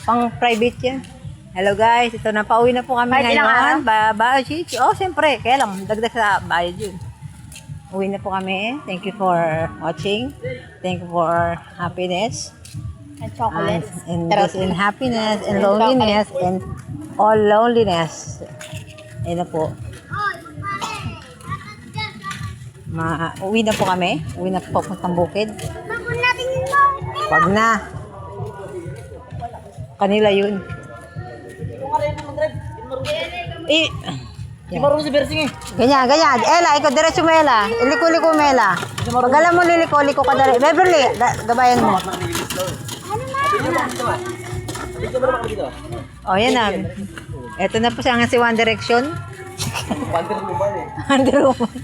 Pang private yan. Hello guys, ito na, pauwi na po kami ngayon. Oh, siyempre, kaya lang, dagdag sa bayad yun. Uwi na po kami. Thank you for watching. Thank you for happiness. And chocolates. And this in happiness and loneliness and all loneliness. Ayun na po. Uwi na po kami. Uwi na po puntang bukid. Wag na. Kanila yun. Eh, Di marunong si Bersing eh. ganyan. Ela, ikaw diretso mo, Ela. Iliko-liko mo, Ela. Pag alam mo, liliko-liko ka dali. Beverly, gabayan mo. Oh, yan na. Ito na po siya nga si One Direction. Wonder Woman eh. Wonder Woman.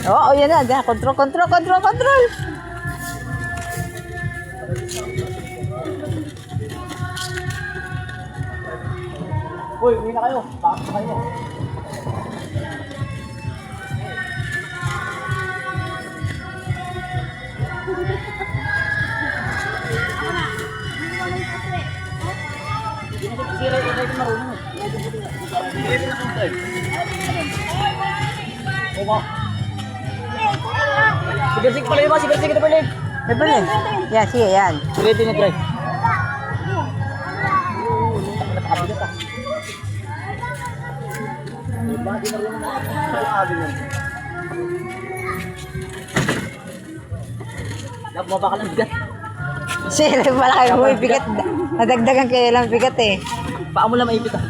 Oh, yan na. Diyan. Control. Uy, uwi na kayo. Bakit kayo? Si Bersing pala yun ba? Si Bersing ito pala yun. Beverly. Yan, sige, yan. Ready na try. Nakabigat ah. Bumaba ka lang bigat. Sila pala kayo may bigat. Nadagdagan kayo lang bigat eh. Paa mo lang maipit ah.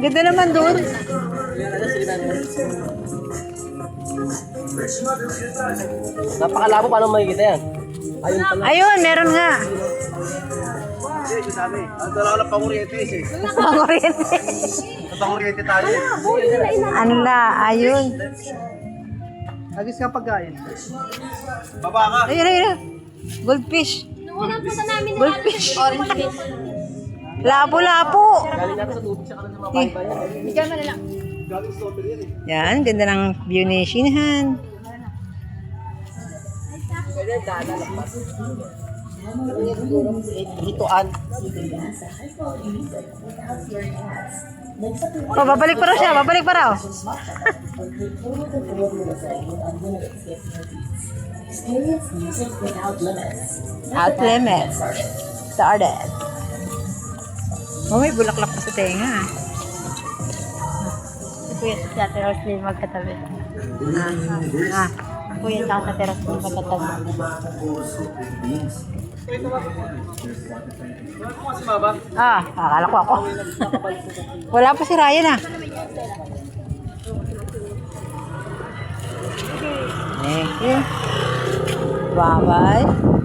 Ganda naman doon. Napakalabo, paano makikita yan? Ayun pala. Ayun, meron nga. Ang dalawa lang panguriente eh. Pangoriente. Panguriente tayo eh. Ano na, ayun. Agis nga pagkain. Baba ka. Ayun. Goldfish. Unang punta namin nila. Goldfish. Orange fish. Lapo-lapo. Galing natin sa tubig siya ka lang sa mga bayan. Bigyan mo na lang. Galing sa hotel yan eh. Yan, ganda ng view ni Shinahan. Hituan. Oh, babalik pa raw siya, babalik pa raw. Out limits. Started. Oh, may bulaklak pa sa tenga. Kuya sa Roslyn magkatabi. Ah. Kuya sa Roslyn magkatabi. Akala ko ako. Wala pa si Ryan ah. Thank you. Bye-bye.